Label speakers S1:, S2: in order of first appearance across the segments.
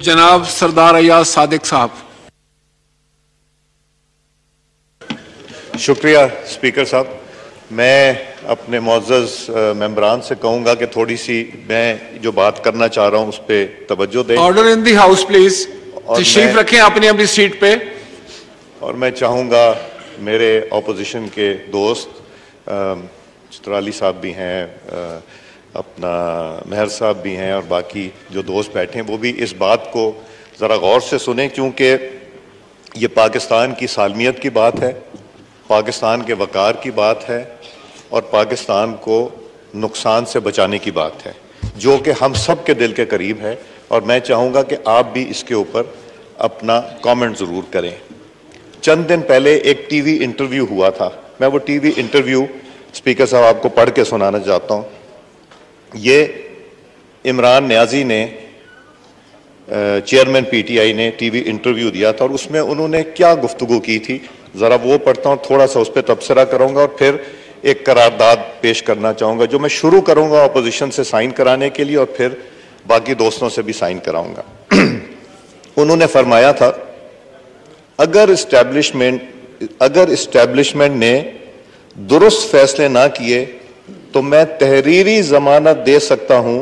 S1: जनाब सरदार अयाज सादिक साहब।
S2: शुक्रिया स्पीकर साहब। मैं अपने मुअज़्ज़ज़ मेंबरान से कहूँगा कि थोड़ी सी मैं जो बात करना चाह रहा हूँ उस पर तवज्जो दें।
S1: Order in the house please. तशरीफ रखें अपनी अपनी सीट पे।
S2: और मैं चाहूँगा मेरे ऑपोजिशन के दोस्त चित्राली साहब भी हैं, अपना मेहर साहब भी हैं और बाकी जो दोस्त बैठे हैं वो भी इस बात को ज़रा गौर से सुने, क्योंकि ये पाकिस्तान की सालमियत की बात है, पाकिस्तान के वक़ार की बात है और पाकिस्तान को नुकसान से बचाने की बात है, जो कि हम सब के दिल के करीब है। और मैं चाहूँगा कि आप भी इसके ऊपर अपना कमेंट ज़रूर करें। चंद दिन पहले एक टीवी इंटरव्यू हुआ था, मैं वो टीवी इंटरव्यू स्पीकर साहब आपको पढ़ के सुनाना चाहता हूँ। ये इमरान न्याजी ने, चेयरमैन पीटीआई ने टीवी इंटरव्यू दिया था और उसमें उन्होंने क्या गुफ्तगू की थी, ज़रा वो पढ़ता हूँ, थोड़ा सा उस पर तबसरा करूँगा और फिर एक करारदाद पेश करना चाहूँगा जो मैं शुरू करूँगा अपोजिशन से साइन कराने के लिए और फिर बाकी दोस्तों से भी साइन कराऊँगा। उन्होंने फरमाया था, अगर इस्टेब्लिशमेंट ने दुरुस्त फैसले ना किए तो मैं तहरीरी जमानत दे सकता हूं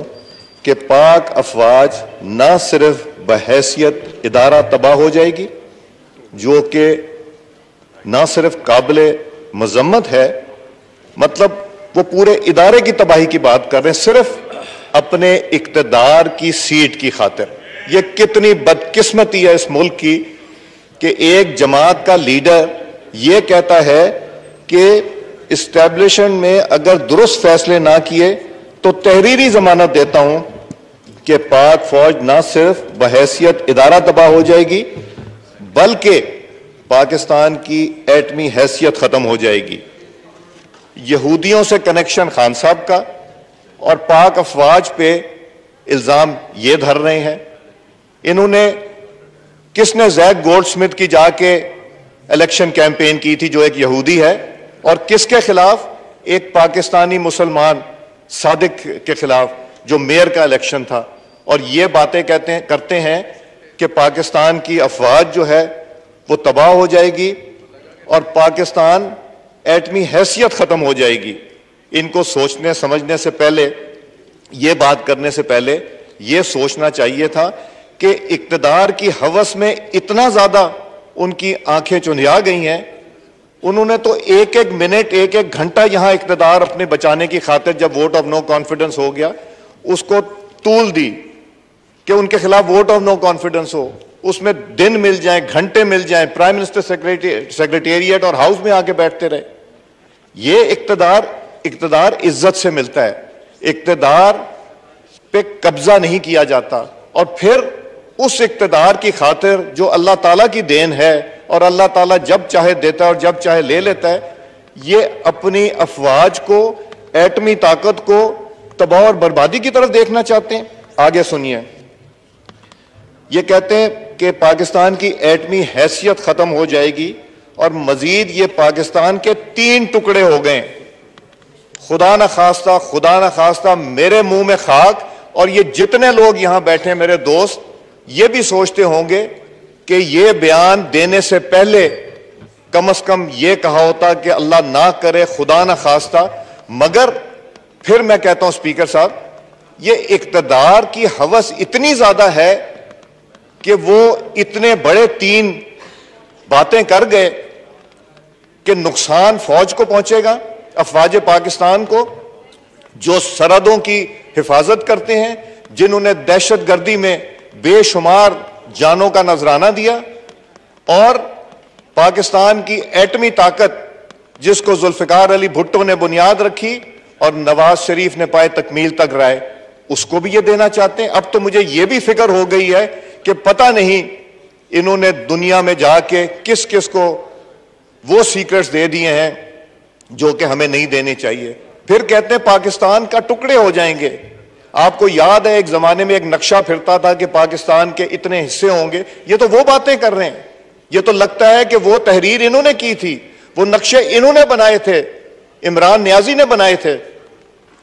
S2: कि पाक अफवाज ना सिर्फ बहैसियत इदारा तबाह हो जाएगी, जो कि ना सिर्फ काबिल मजम्मत है, मतलब वो पूरे इदारे की तबाही की बात कर रहे हैं सिर्फ अपने इक्तदार की सीट की खातिर। ये कितनी बदकिस्मती है इस मुल्क की कि एक जमात का लीडर ये कहता है कि इस्टेब्लिशमेंट में अगर दुरुस्त फैसले ना किए तो तहरीरी जमानत देता हूं कि पाक फौज ना सिर्फ बहैसियत इदारा तबाह हो जाएगी बल्कि पाकिस्तान की एटमी हैसियत खत्म हो जाएगी। यहूदियों से कनेक्शन खान साहब का और पाक अफवाज पे इल्जाम ये धर रहे हैं। इन्होंने, किसने जैक गोल्डस्मिथ की जाके इलेक्शन कैंपेन की थी जो एक यहूदी है, और किसके खिलाफ, एक पाकिस्तानी मुसलमान सादिक के खिलाफ जो मेयर का इलेक्शन था। और ये बातें करते हैं कि पाकिस्तान की अफवाज जो है वो तबाह हो जाएगी और पाकिस्तान एटमी हैसियत खत्म हो जाएगी। इनको सोचने समझने से पहले, ये बात करने से पहले ये सोचना चाहिए था कि इक्तदार की हवस में इतना ज्यादा उनकी आंखें चुंधिया गई हैं, उन्होंने तो एक एक मिनट एक एक घंटा यहां इक्तदार अपने बचाने की खातिर, जब वोट ऑफ नो कॉन्फिडेंस हो गया, उसको तूल दी कि उनके खिलाफ वोट ऑफ नो कॉन्फिडेंस हो, उसमें दिन मिल जाए, घंटे मिल जाए, प्राइम मिनिस्टर सेक्रेटेरिएट और हाउस में आके बैठते रहे। ये इक्तदार इज्जत से मिलता है, इक्तदार पे कब्जा नहीं किया जाता। और फिर उस इक्तदार की खातिर जो अल्लाह ताला की देन है और अल्लाह ताला जब चाहे देता है और जब चाहे ले लेता है, ये अपनी अफवाज को, एटमी ताकत को तबाह और बर्बादी की तरफ देखना चाहते हैं। आगे सुनिए, ये कहते हैं कि पाकिस्तान की एटमी हैसियत खत्म हो जाएगी और मजीद ये पाकिस्तान के 3 टुकड़े हो गए। खुदा न खास्ता मेरे मुंह में खाक। और ये जितने लोग यहां बैठे हैं मेरे दोस्त, ये भी सोचते होंगे कि ये बयान देने से पहले कम से कम ये कहा होता कि अल्लाह ना करे, खुदा ना खास्ता। मगर फिर मैं कहता हूं स्पीकर साहब, ये इक्तदार की हवस इतनी ज्यादा है कि वो इतने बड़े 3 बातें कर गए कि नुकसान फौज को पहुंचेगा, अफवाज पाकिस्तान को, जो सरहदों की हिफाजत करते हैं, जिन्होंने दहशतगर्दी में बेशुमार जानों का नजराना दिया, और पाकिस्तान की एटमी ताकत जिसको जुल्फिकार अली भुट्टो ने बुनियाद रखी और नवाज शरीफ ने पाए तकमील तक राय, उसको भी ये देना चाहते हैं। अब तो मुझे ये भी फिक्र हो गई है कि पता नहीं इन्होंने दुनिया में जाके किस किस को वो सीक्रेट्स दे दिए हैं जो कि हमें नहीं देने चाहिए। फिर कहते हैं पाकिस्तान का टुकड़े हो जाएंगे। आपको याद है एक जमाने में एक नक्शा फिरता था कि पाकिस्तान के इतने हिस्से होंगे। ये तो वो बातें कर रहे हैं। ये तो लगता है कि वो तहरीर इन्होंने की थी, वो नक्शे इन्होंने बनाए थे, इमरान न्याजी ने बनाए थे।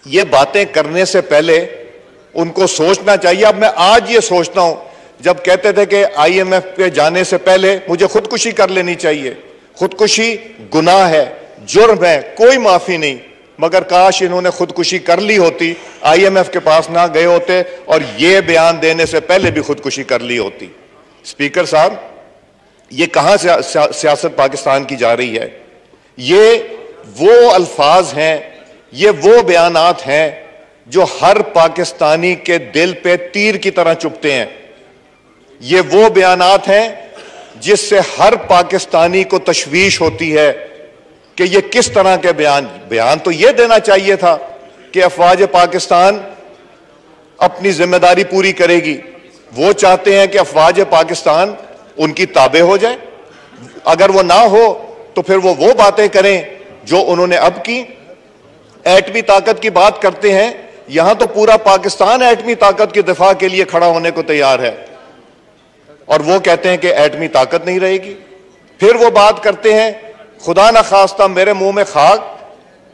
S2: ये बातें करने से पहले उनको सोचना चाहिए। अब मैं आज ये सोचता हूं जब कहते थे कि IMF पे जाने से पहले मुझे खुदकुशी कर लेनी चाहिए, खुदकुशी गुनाह है, जुर्म है, कोई माफी नहीं, मगर काश इन्होंने खुदकुशी कर ली होती, IMF के पास ना गए होते और ये बयान देने से पहले भी खुदकुशी कर ली होती। स्पीकर साहब, ये कहां से सियासत पाकिस्तान की जा रही है? ये वो अल्फाज हैं, ये वो बयानात हैं जो हर पाकिस्तानी के दिल पे तीर की तरह चुभते हैं। ये वो बयानात हैं जिससे हर पाकिस्तानी को तशवीश होती है कि ये किस तरह के बयान तो ये देना चाहिए था कि अफवाज पाकिस्तान अपनी जिम्मेदारी पूरी करेगी। वो चाहते हैं कि अफवाज पाकिस्तान उनकी ताबे हो जाए, अगर वो ना हो तो फिर वो बातें करें जो उन्होंने अब की। एटमी ताकत की बात करते हैं, यहां तो पूरा पाकिस्तान एटमी ताकत की दिफा के लिए खड़ा होने को तैयार है, और वो कहते हैं कि एटमी ताकत नहीं रहेगी। फिर वो बात करते हैं, खुदा ना खास्ता मेरे मुंह में खाक,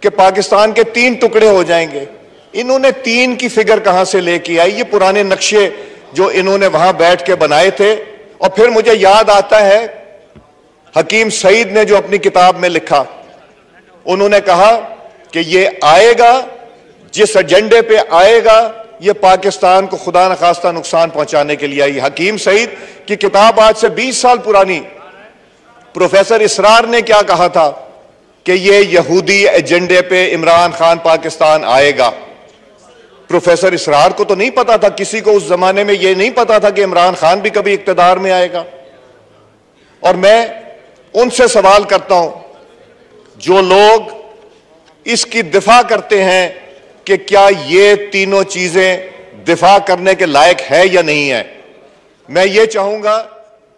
S2: कि पाकिस्तान के 3 टुकड़े हो जाएंगे। इन्होंने 3 की फिगर कहां से लेके आई? ये पुराने नक्शे जो इन्होंने वहां बैठ के बनाए थे। और फिर मुझे याद आता है हकीम सईद ने जो अपनी किताब में लिखा, उन्होंने कहा कि ये आएगा, जिस एजेंडे पे आएगा ये पाकिस्तान को खुदा न खास्ता नुकसान पहुंचाने के लिए आई। हकीम सईद की किताब आज से 20 साल पुरानी। प्रोफेसर इसरार ने क्या कहा था कि ये यहूदी एजेंडे पे इमरान खान पाकिस्तान आएगा। प्रोफेसर इसरार को तो नहीं पता था, किसी को उस जमाने में ये नहीं पता था कि इमरान खान भी कभी इक्तदार में आएगा। और मैं उनसे सवाल करता हूं, जो लोग इसकी दिफा करते हैं कि क्या ये तीनों चीजें दिफा करने के लायक है या नहीं है, मैं ये चाहूंगा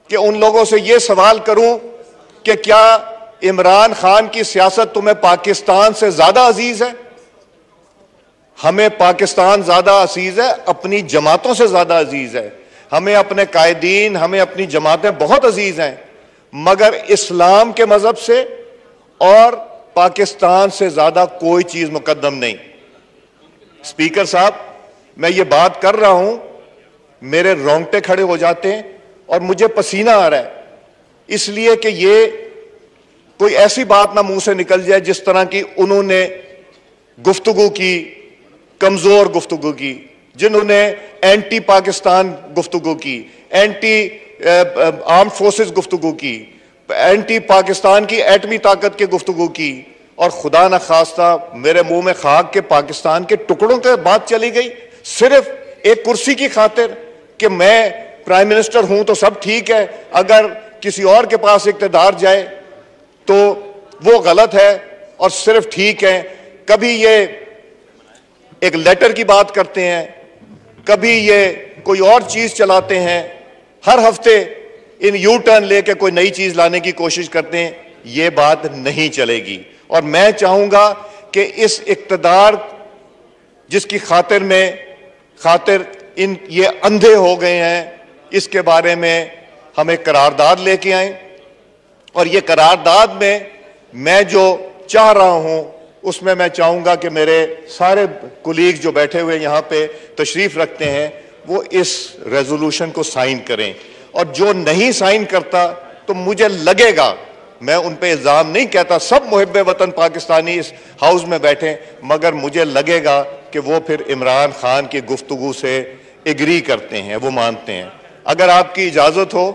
S2: कि उन लोगों से ये सवाल करूं कि क्या इमरान खान की सियासत तुम्हें पाकिस्तान से ज्यादा अजीज है? हमें पाकिस्तान ज्यादा अजीज है, अपनी जमातों से ज्यादा अजीज है। हमें अपने कायदीन, हमें अपनी जमातें बहुत अजीज हैं, मगर इस्लाम के मजहब से और पाकिस्तान से ज्यादा कोई चीज मुकद्दम नहीं। स्पीकर साहब, मैं ये बात कर रहा हूं, मेरे रोंगटे खड़े हो जाते हैं और मुझे पसीना आ रहा है, इसलिए कि ये कोई ऐसी बात ना मुंह से निकल जाए जिस तरह की उन्होंने गुफ्तगू की, कमजोर गुफ्तगू की, जिन्होंने एंटी पाकिस्तान गुफ्तगू की, एंटी आर्म्ड फोर्सेस गुफ्तगू की, एंटी पाकिस्तान की एटमी ताकत की गुफ्तगू की, और खुदा न खास्ता मेरे मुंह में खाक के पाकिस्तान के टुकड़ों की बात चली गई सिर्फ एक कुर्सी की खातिर कि मैं प्राइम मिनिस्टर हूं तो सब ठीक है, अगर किसी और के पास इक़्तिदार जाए तो वो गलत है और सिर्फ ठीक है। कभी ये एक लेटर की बात करते हैं, कभी ये कोई और चीज चलाते हैं, हर हफ्ते इन यू टर्न लेके कोई नई चीज लाने की कोशिश करते हैं। ये बात नहीं चलेगी। और मैं चाहूंगा कि इस इक़्तिदार जिसकी खातिर इन ये अंधे हो गए हैं, इसके बारे में हम एक करारदाद लेके आए, और ये करारदाद में मैं जो चाह रहा हूं उसमें मैं चाहूंगा कि मेरे सारे कुलीग जो बैठे हुए यहां पे तशरीफ रखते हैं वो इस रेजोल्यूशन को साइन करें, और जो नहीं साइन करता तो मुझे लगेगा, मैं उन पे इल्जाम नहीं कहता, सब मुहिब्बे वतन पाकिस्तानी इस हाउस में बैठे, मगर मुझे लगेगा कि वो फिर इमरान खान की गुफ्तगू से एग्री करते हैं, वो मानते हैं। अगर आपकी इजाजत हो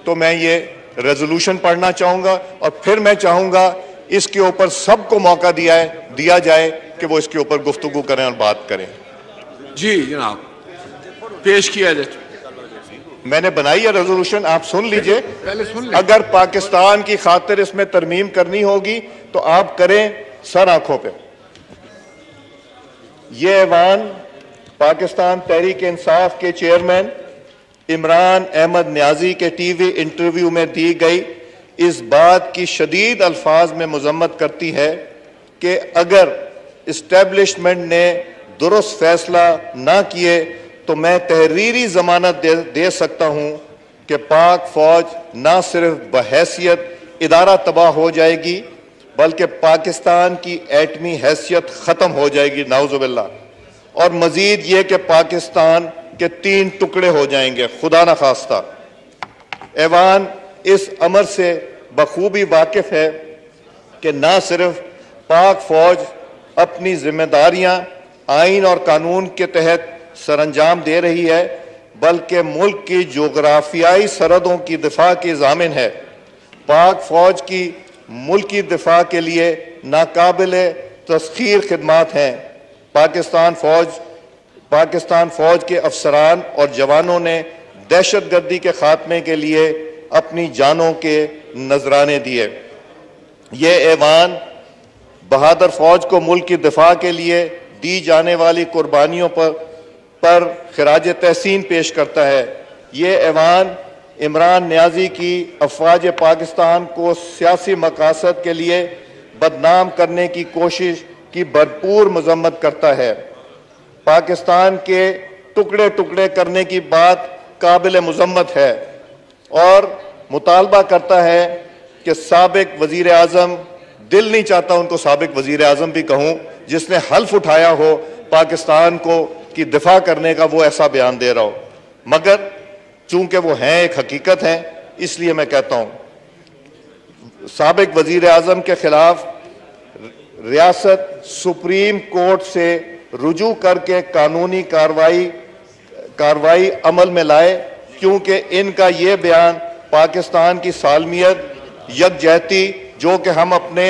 S2: तो मैं ये रेजोल्यूशन पढ़ना चाहूंगा, और फिर मैं चाहूंगा इसके ऊपर सबको मौका दिया जाए कि वो इसके ऊपर गुफ्तगू करें और बात करें।
S1: जी जनाब, पेश किया जाए।
S2: मैंने बनाई है रेजोल्यूशन, आप सुन लीजिए।
S1: पहले सुन ले।
S2: अगर पाकिस्तान की खातिर इसमें तरमीम करनी होगी तो आप करें सर आंखों पे। ये ऐवान पाकिस्तान तहरीक इंसाफ के चेयरमैन इमरान अहमद न्याजी के टीवी इंटरव्यू में दी गई इस बात की शदीद अल्फाज में मजम्मत करती है कि अगर इस्टेब्लिशमेंट ने दुरुस्त फैसला ना किए तो मैं तहरीरी जमानत दे सकता हूं कि पाक फौज ना सिर्फ बहैसियत इदारा तबाह हो जाएगी बल्कि पाकिस्तान की एटमी हैसियत खत्म हो जाएगी, नाउजुबिल्लाह। और मजीद ये कि पाकिस्तान के 3 टुकड़े हो जाएंगे, खुदा न खास्ता। ऐवान इस अमर से बखूबी वाकिफ है कि न सिर्फ पाक फौज अपनी जिम्मेदारियां आइन और कानून के तहत सरअंजाम दे रही है, बल्कि मुल्क की जोग्राफियाई सरहदों की दिफा की जामिन है। पाक फौज की मुल्की दिफा के लिए नाकाबिल तस्खीर खिदमात हैं। पाकिस्तान फौज के अफसरान और जवानों ने दहशतगर्दी के खात्मे के लिए अपनी जानों के नजराने दिए। ये ऐवान बहादुर फौज को मुल्क की दिफा के लिए दी जाने वाली कुर्बानियों पर खिराज तहसीन पेश करता है। ये ऐवान इमरान नियाजी की अफवाज पाकिस्तान को सियासी मकासद के लिए बदनाम करने की कोशिश की भरपूर मजम्मत करता है। पाकिस्तान के टुकड़े टुकड़े करने की बात काबिल मजम्मत है और मुतालबा करता है कि साबिक वजीर आजम, दिल नहीं चाहता उनको साबिक वजीर आजम भी कहूं, जिसने हल्फ उठाया हो पाकिस्तान को की दिफा करने का, वो ऐसा बयान दे रहा हो, मगर चूंकि वो हैं एक हकीकत है, इसलिए मैं कहता हूं साबिक वजीर आजम के खिलाफ रियासत सुप्रीम कोर्ट से रुजू करके कानूनी कार्रवाई अमल में लाए, क्योंकि इनका ये बयान पाकिस्तान की सालमियत, यकजहती, जो कि हम अपने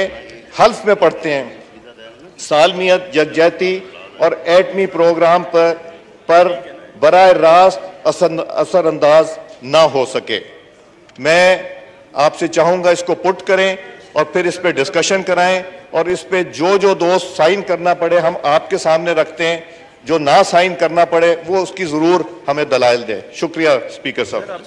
S2: हल्फ में पढ़ते हैं, सालमियत, यकजहती और एटमी प्रोग्राम पर बराह रास्त असरअंदाज ना हो सके। मैं आपसे चाहूंगा इसको पुट करें और फिर इस पे डिस्कशन कराएं, और इस पे जो दोस्त साइन करना पड़े हम आपके सामने रखते हैं, जो ना साइन करना पड़े वो उसकी जरूर हमें दलाइल दें। शुक्रिया स्पीकर साहब।